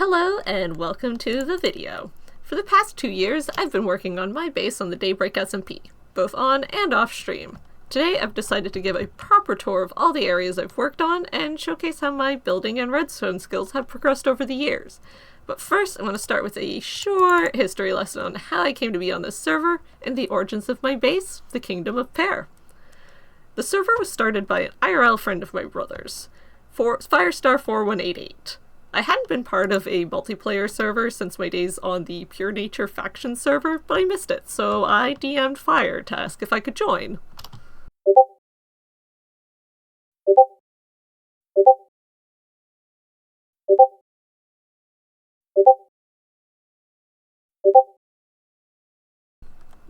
Hello and welcome to the video. For the past 2 years, I've been working on my base on the Daybreak SMP, both on and off stream. Today I've decided to give a proper tour of all the areas I've worked on and showcase how my building and redstone skills have progressed over the years. But first I'm going to start with a short history lesson on how I came to be on this server and the origins of my base, the Kingdom of Pear. The server was started by an IRL friend of my brother's, Firestar4188. I hadn't been part of a multiplayer server since my days on the Pure Nature faction server, but I missed it, so I DM'd Fire to ask if I could join.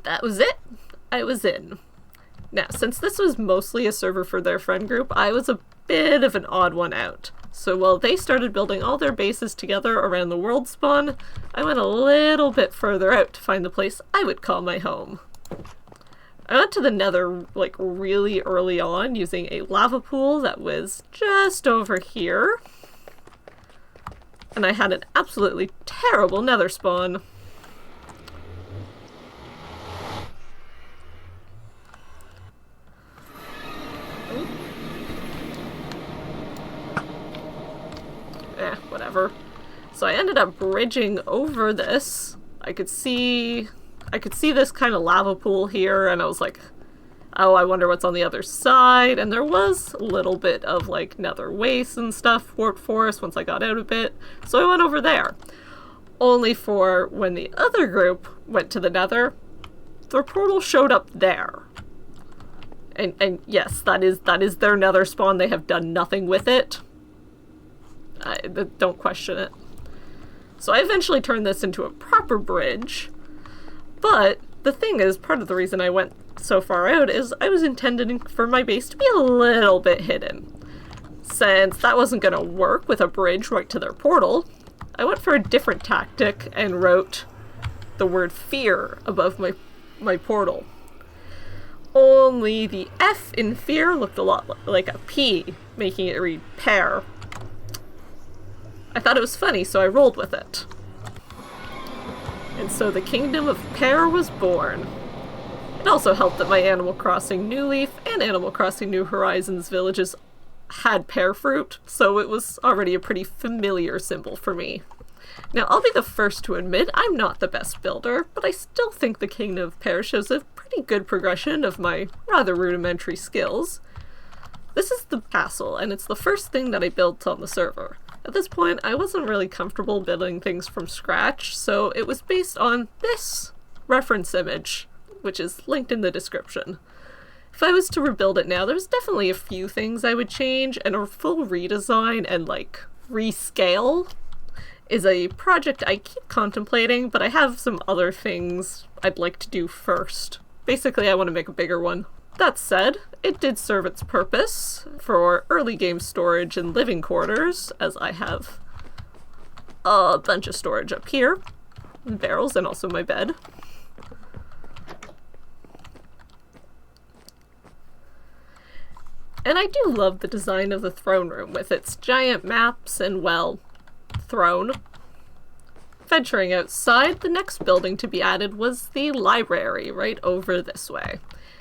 That was it. I was in. Now, since this was mostly a server for their friend group, I was a bit of an odd one out. So while they started building all their bases together around the world spawn, I went a little bit further out to find the place I would call my home. I went to the Nether really early on using a lava pool that was just over here. And I had an absolutely terrible Nether spawn. Whatever. So I ended up bridging over this. I could see this kind of lava pool here, and I was like, oh, I wonder what's on the other side. And there was a little bit of nether waste and stuff, warped forest once I got out a bit. So I went over there. Only for when the other group went to the nether, their portal showed up there. And yes, that is their nether spawn. They have done nothing with it. Don't question it. So I eventually turned this into a proper bridge, but the thing is, part of the reason I went so far out is I was intending for my base to be a little bit hidden. Since that wasn't going to work with a bridge right to their portal, I went for a different tactic and wrote the word fear above my portal. Only the F in fear looked a lot like a P, making it read pear. I thought it was funny, so I rolled with it. And so the Kingdom of Pear was born. It also helped that my Animal Crossing New Leaf and Animal Crossing New Horizons villages had pear fruit, so it was already a pretty familiar symbol for me. Now, I'll be the first to admit I'm not the best builder, but I still think the Kingdom of Pear shows a pretty good progression of my rather rudimentary skills. This is the castle, and it's the first thing that I built on the server. At this point, I wasn't really comfortable building things from scratch, so it was based on this reference image, which is linked in the description. If I was to rebuild it now, there's definitely a few things I would change, and a full redesign and, rescale is a project I keep contemplating, but I have some other things I'd like to do first. Basically, I want to make a bigger one. That said, it did serve its purpose for early game storage and living quarters, as I have a bunch of storage up here, and barrels, and also my bed. And I do love the design of the throne room with its giant maps and, throne. Venturing outside, the next building to be added was the library right over this way.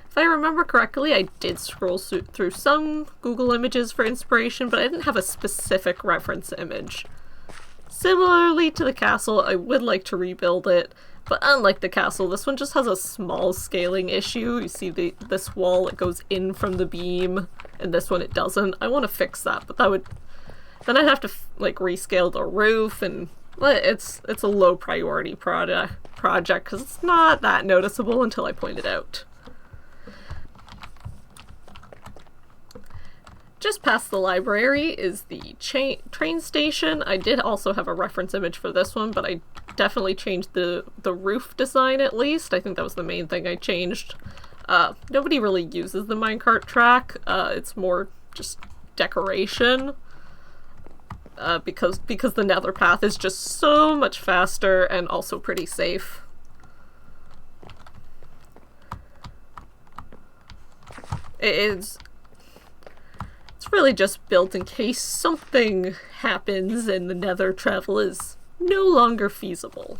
If I remember correctly, I did scroll through some Google images for inspiration, but I didn't have a specific reference image. Similarly to the castle, I would like to rebuild it, but unlike the castle, this one just has a small scaling issue. You see this wall, it goes in from the beam, and this one it doesn't. I want to fix that, but then I'd have to rescale the roof, and it's a low priority project because it's not that noticeable until I point it out. Just past the library is the train station. I did also have a reference image for this one, but I definitely changed the roof design at least. I think that was the main thing I changed. Nobody really uses the minecart track. It's more just decoration. Because the nether path is just so much faster and also pretty safe. It's really just built in case something happens and the nether travel is no longer feasible.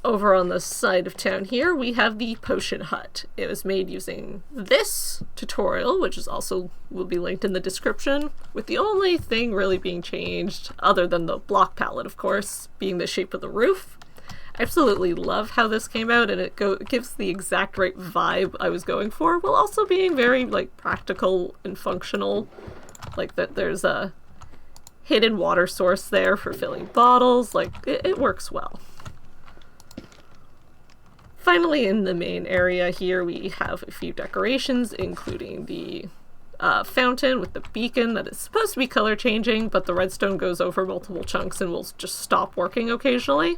Over on the side of town here, we have the potion hut. It was made using this tutorial, which is also will be linked in the description, with the only thing really being changed, other than the block palette, of course, being the shape of the roof. I absolutely love how this came out, and it gives the exact right vibe I was going for, while also being very, like, practical and functional. Like, that there's a hidden water source there for filling bottles. Like, it works well. Finally, in the main area here, we have a few decorations, including the fountain with the beacon that is supposed to be color changing, but the redstone goes over multiple chunks and will just stop working occasionally.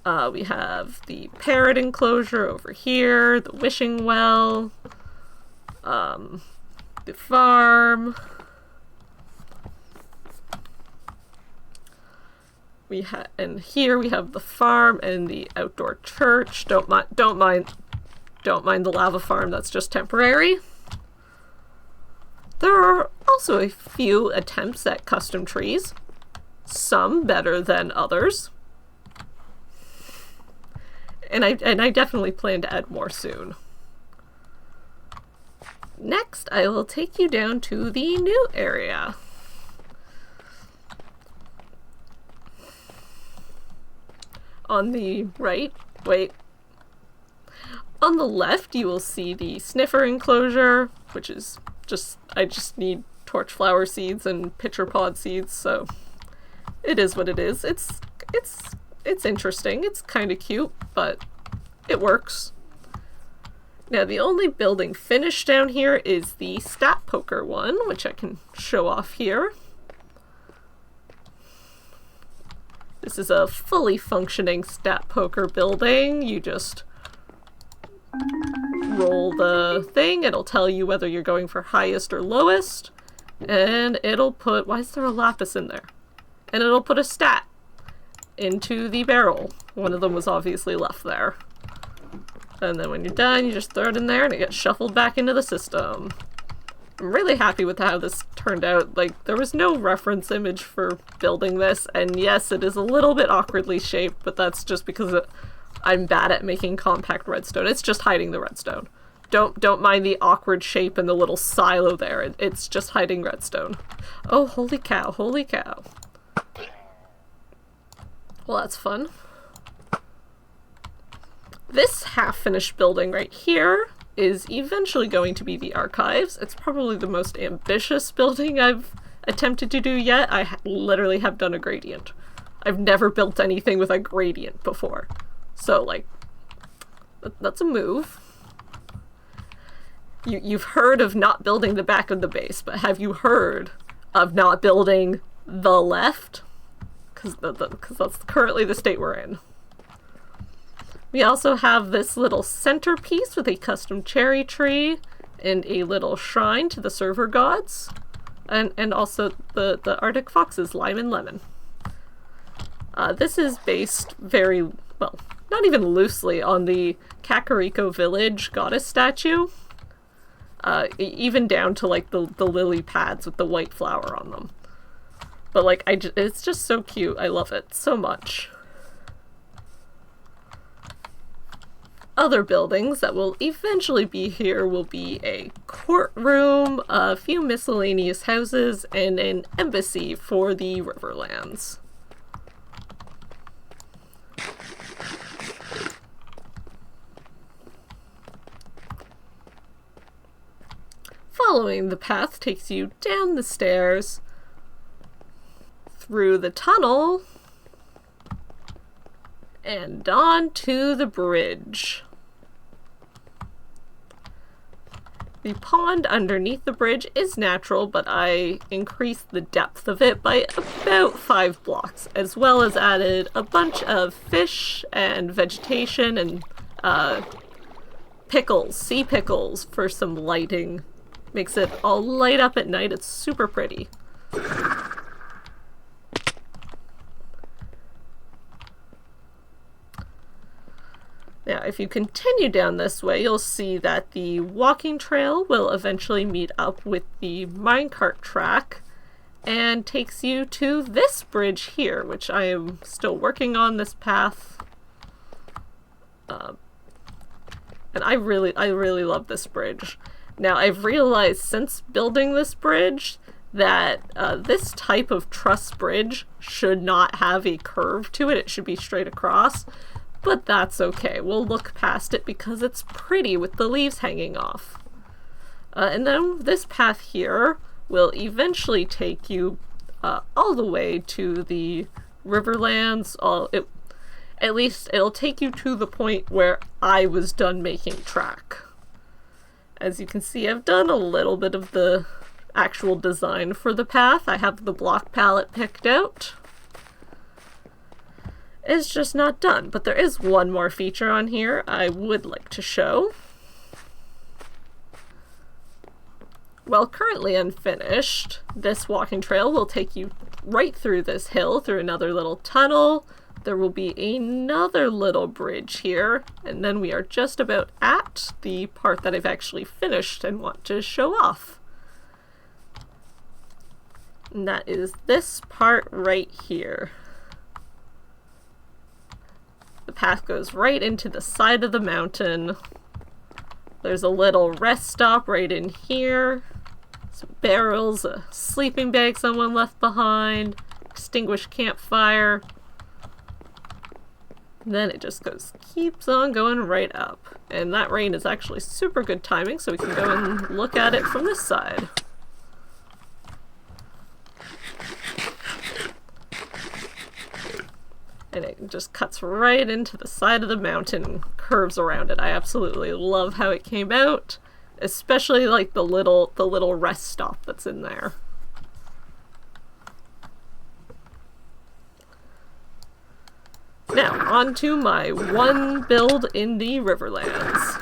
We have the parrot enclosure over here, the wishing well, the farm. And here we have the farm and the outdoor church. Don't mind the lava farm. That's just temporary. There are also a few attempts at custom trees, some better than others, and I definitely plan to add more soon. Next, I will take you down to the new area. On the right, on the left you will see the sniffer enclosure, which is I just need torch flower seeds and pitcher pod seeds, so it is what it is. It's interesting, it's kind of cute, but it works. Now the only building finished down here is the stat poker one, which I can show off here. This is a fully functioning stat poker building. You just roll the thing, it'll tell you whether you're going for highest or lowest, and it'll put, why is there a lapis in there? And it'll put a stat into the barrel. One of them was obviously left there. And then when you're done, you just throw it in there and it gets shuffled back into the system. I'm really happy with how this turned out. Like, there was no reference image for building this, and yes, it is a little bit awkwardly shaped, but that's just because I'm bad at making compact redstone. It's just hiding the redstone. Don't mind the awkward shape and the little silo there. It's just hiding redstone. Oh, holy cow, holy cow. Well, that's fun. This half-finished building right here is eventually going to be the archives. It's probably the most ambitious building I've attempted to do yet. I literally have done a gradient. I've never built anything with a gradient before. So, like, that's a move. You've heard of not building the back of the base, but have you heard of not building the left? Because that's currently the state we're in. We also have this little centerpiece with a custom cherry tree and a little shrine to the server gods, and also the Arctic Fox's Lime and Lemon. This is based very, well, not even loosely, on the Kakariko Village goddess statue, even down to like the lily pads with the white flower on them. But like, it's just so cute. I love it so much. Other buildings that will eventually be here will be a courtroom, a few miscellaneous houses, and an embassy for the Riverlands. Following the path takes you down the stairs, through the tunnel, and on to the bridge. The pond underneath the bridge is natural, but I increased the depth of it by about 5 blocks, as well as added a bunch of fish and vegetation and pickles, sea pickles, for some lighting. Makes it all light up at night. It's super pretty. Now, if you continue down this way, you'll see that the walking trail will eventually meet up with the minecart track and takes you to this bridge here, which I am still working on this path. And I really love this bridge. Now, I've realized since building this bridge that this type of truss bridge should not have a curve to it. It should be straight across. But that's okay. We'll look past it because it's pretty with the leaves hanging off. And then this path here will eventually take you all the way to the Riverlands. At least it'll take you to the point where I was done making track. As you can see, I've done a little bit of the actual design for the path. I have the block palette picked out. It's just not done, but there is one more feature on here I would like to show. While currently unfinished, this walking trail will take you right through this hill, through another little tunnel. There will be another little bridge here, and then we are just about at the part that I've actually finished and want to show off. And that is this part right here. The path goes right into the side of the mountain. There's a little rest stop right in here. Some barrels, a sleeping bag someone left behind, extinguished campfire. And then it just keeps on going right up. And that rain is actually super good timing, so we can go and look at it from this side. And it just cuts right into the side of the mountain and curves around it. I absolutely love how it came out, especially like the little rest stop that's in there. Now, on to my one build in the Riverlands.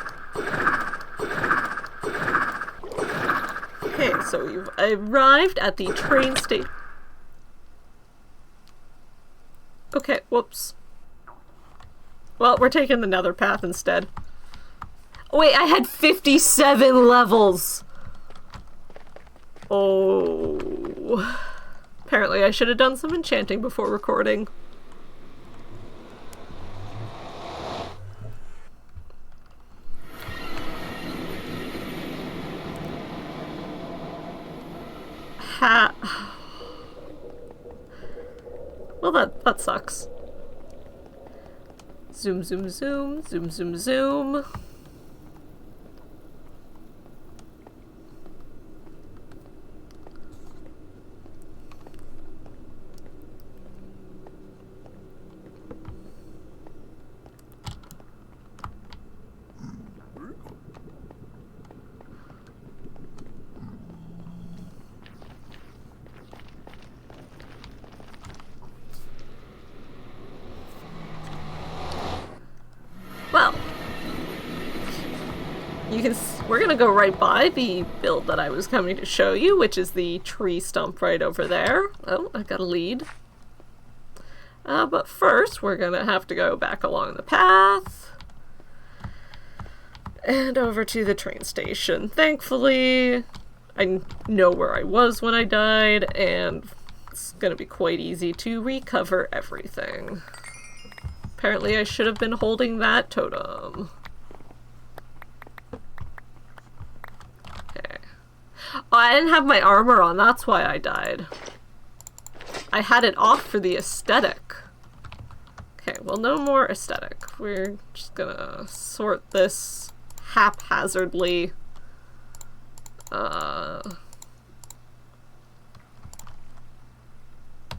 Okay, so you've arrived at the train station. Okay, whoops. Well, we're taking the nether path instead. Oh, wait, I had 57 levels! Oh. Apparently I should have done some enchanting before recording. Well, that sucks. Zoom, zoom, zoom, zoom, zoom, zoom. Well, we're gonna go right by the build that I was coming to show you, which is the tree stump right over there. Oh, I got a lead. But first, we're gonna have to go back along the path and over to the train station. Thankfully, I know where I was when I died, and it's gonna be quite easy to recover everything. Apparently I should have been holding that totem. Okay. Oh, I didn't have my armor on, that's why I died. I had it off for the aesthetic. Okay, well, no more aesthetic. We're just gonna sort this haphazardly.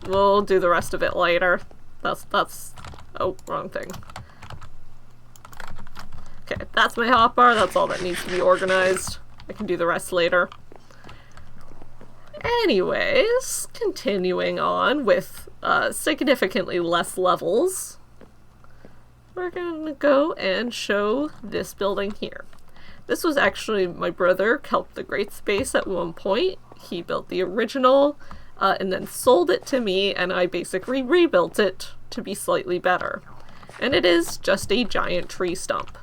We'll do the rest of it later. That's oh, wrong thing. Okay, that's my hotbar. That's all that needs to be organized. I can do the rest later. Anyways, continuing on with significantly less levels, we're gonna go and show this building here. This was actually my brother helped the Great Space at one point. He built the original and then sold it to me, and I basically rebuilt it to be slightly better. And it is just a giant tree stump.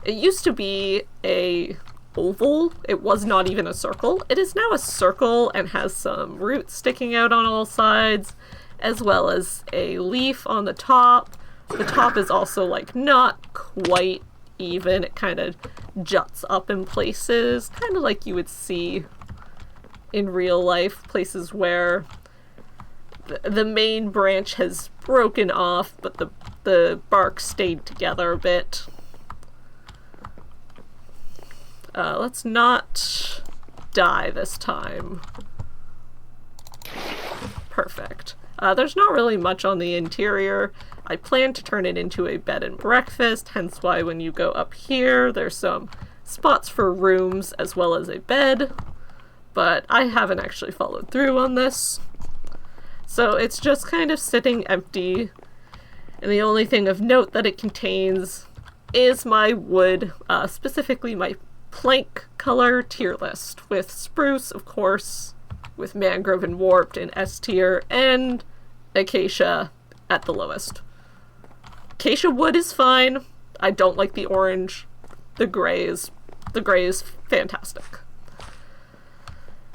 It used to be a oval. It was not even a circle. It is now a circle and has some roots sticking out on all sides, as well as a leaf on the top. The top is also like not quite even. It kind of juts up in places, kind of like you would see in real life, places where the main branch has broken off, but the bark stayed together a bit. Let's not die this time. Perfect. There's not really much on the interior. I plan to turn it into a bed and breakfast, hence why when you go up here, there's some spots for rooms as well as a bed, but I haven't actually followed through on this. So it's just kind of sitting empty, and the only thing of note that it contains is my wood, specifically my plank color tier list, with spruce, of course, with mangrove and warped in S tier, and acacia at the lowest. Acacia wood is fine. I don't like the orange. The gray is fantastic.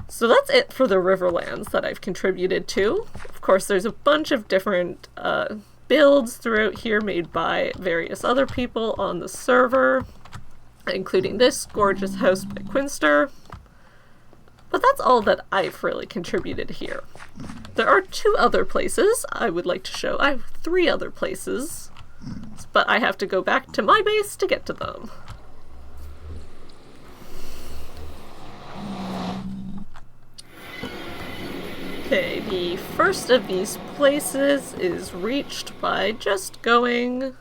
So that's it for the Riverlands that I've contributed to. Of course, there's a bunch of different builds throughout here made by various other people on the server, including this gorgeous house by Quinster. But that's all that I've really contributed here. There are 2 other places I would like to show. I have 3 other places, but I have to go back to my base to get to them. Okay, the first of these places is reached by just going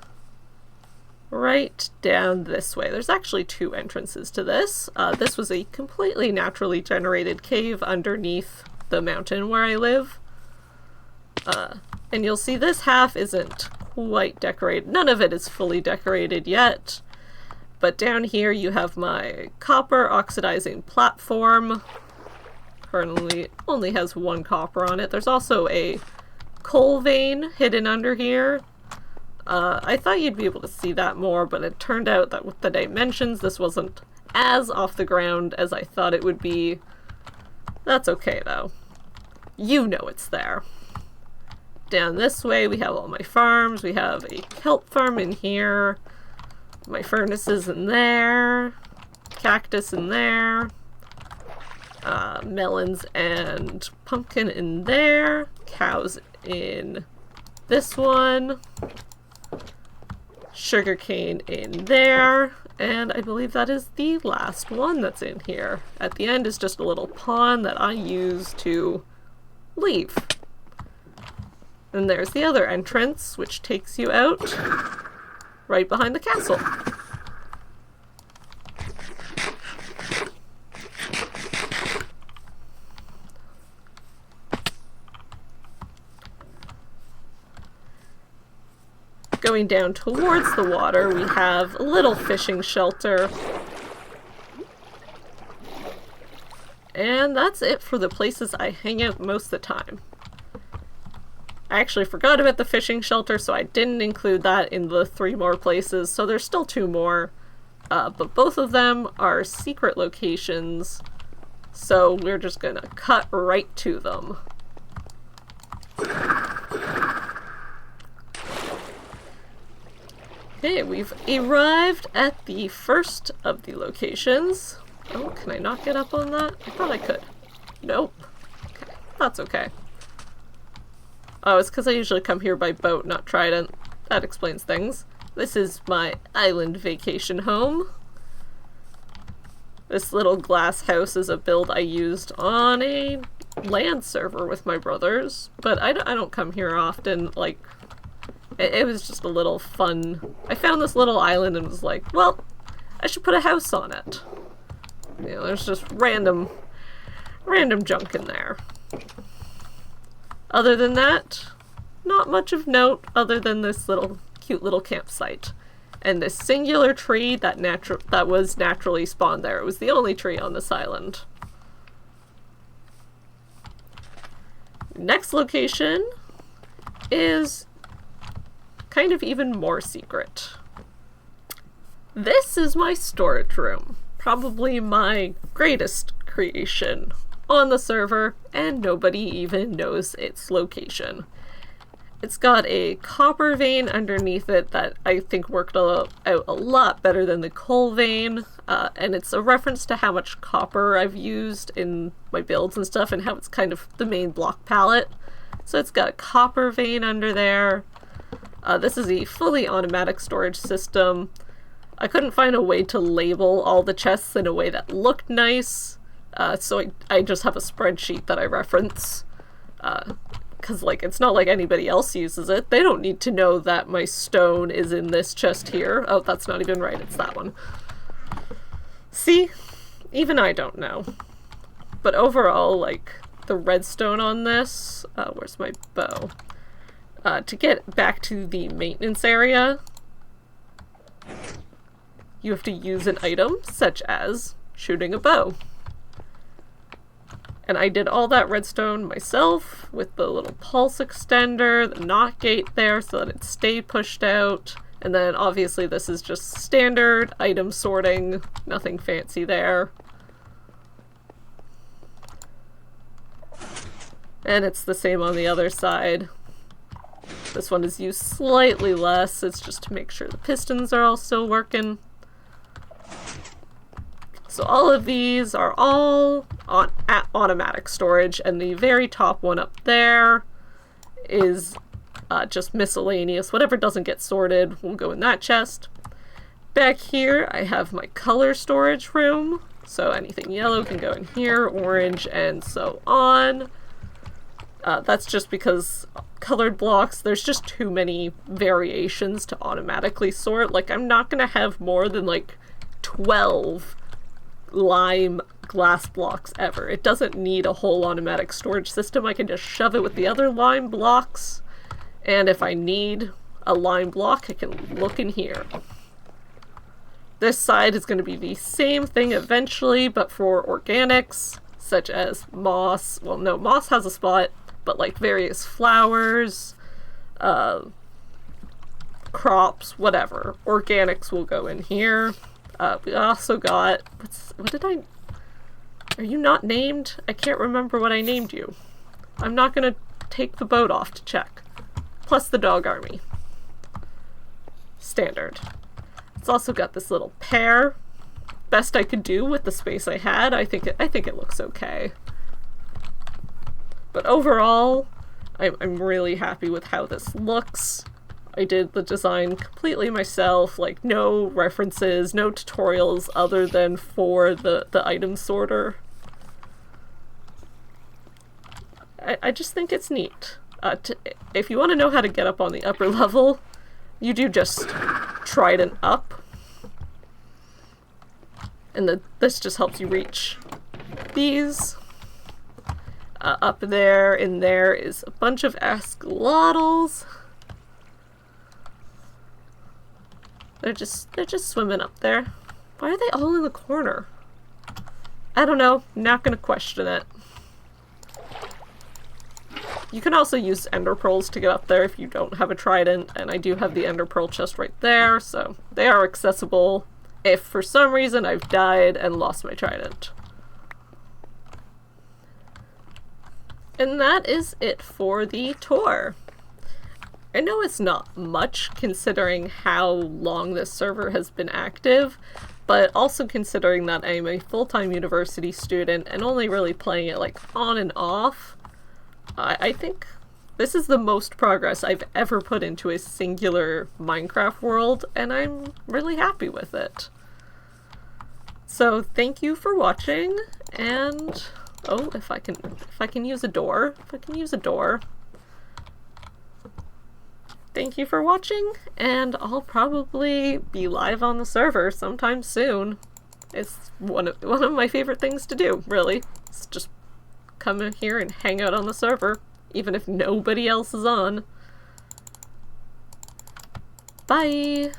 right down this way. There's actually 2 entrances to this. This was a completely naturally generated cave underneath the mountain where I live. And you'll see this half isn't quite decorated. None of it is fully decorated yet. But down here you have my copper oxidizing platform. Currently only has 1 copper on it. There's also a coal vein hidden under here. I thought you'd be able to see that more, but it turned out that with the dimensions, this wasn't as off the ground as I thought it would be. That's okay, though. You know it's there. Down this way, we have all my farms. We have a kelp farm in here. My furnaces in there. Cactus in there. Melons and pumpkin in there. Cows in this one. Sugarcane in there, and I believe that is the last one that's in here. At the end is just a little pond that I use to leave. And there's the other entrance, which takes you out right behind the castle. Going down towards the water, we have a little fishing shelter. And that's it for the places I hang out most of the time. I actually forgot about the fishing shelter, so I didn't include that in the 3 more places, so there's still 2 more. But both of them are secret locations, so we're just gonna cut right to them. Okay, we've arrived at the first of the locations. Oh, can I not get up on that? I thought I could. Nope. Okay, that's okay. Oh, it's because I usually come here by boat, not trident. That explains things. This is my island vacation home. This little glass house is a build I used on a land server with my brothers, but I don't come here often. Like, it was just a little fun. I found this little island and was like, well, I should put a house on it. You know, there's just random junk in there. Other than that, not much of note other than this cute little campsite. And this singular tree that was naturally spawned there. It was the only tree on this island. Next location is kind of even more secret. This is my storage room. Probably my greatest creation on the server, and nobody even knows its location. It's got a copper vein underneath it that I think worked out a lot better than the coal vein, and it's a reference to how much copper I've used in my builds and stuff, and how it's kind of the main block palette. So it's got a copper vein under there. This is a fully automatic storage system. I couldn't find a way to label all the chests in a way that looked nice, so I just have a spreadsheet that I reference. Because, like, it's not like anybody else uses it. They don't need to know that my stone is in this chest here. Oh, that's not even right, it's that one. See? Even I don't know. But overall, like, the redstone on this... where's my bow? To get back to the maintenance area, you have to use an item, such as shooting a bow. And I did all that redstone myself with the little pulse extender, the knot gate there so that it stayed pushed out. And then obviously this is just standard item sorting, nothing fancy there. And it's the same on the other side. This one is used slightly less, it's just to make sure the pistons are all still working. So all of these are all at automatic storage, and the very top one up there is just miscellaneous. Whatever doesn't get sorted will go in that chest. Back here I have my color storage room, so anything yellow can go in here, orange, and so on. That's just because colored blocks, there's just too many variations to automatically sort. Like, I'm not gonna have more than like 12 lime glass blocks ever. It doesn't need a whole automatic storage system. I can just shove it with the other lime blocks, and if I need a lime block, I can look in here. This side is going to be the same thing eventually, but for organics, such as moss. Well, no, moss has a spot, but like various flowers, crops, whatever. Organics will go in here. We also got, are you not named? I can't remember what I named you. I'm not gonna take the boat off to check. Plus the dog army. Standard. It's also got this little pear. Best I could do with the space I had. I think it looks okay. But overall, I'm really happy with how this looks. I did the design completely myself, like no references, no tutorials other than for the item sorter. I just think it's neat. If you want to know how to get up on the upper level, you do just trident up. And this just helps you reach these. Up there, in there is a bunch of axolotls. They're just swimming up there. Why are they all in the corner? I don't know. Not gonna question it. You can also use ender pearls to get up there if you don't have a trident, and I do have the ender pearl chest right there, so they are accessible if for some reason I've died and lost my trident. And that is it for the tour. I know it's not much considering how long this server has been active, but also considering that I'm a full-time university student and only really playing it like on and off, I think this is the most progress I've ever put into a singular Minecraft world, and I'm really happy with it. So thank you for watching, and oh, if I can use a door, Thank you for watching, and I'll probably be live on the server sometime soon. It's one of my favorite things to do, really. It's just come in here and hang out on the server, even if nobody else is on. Bye!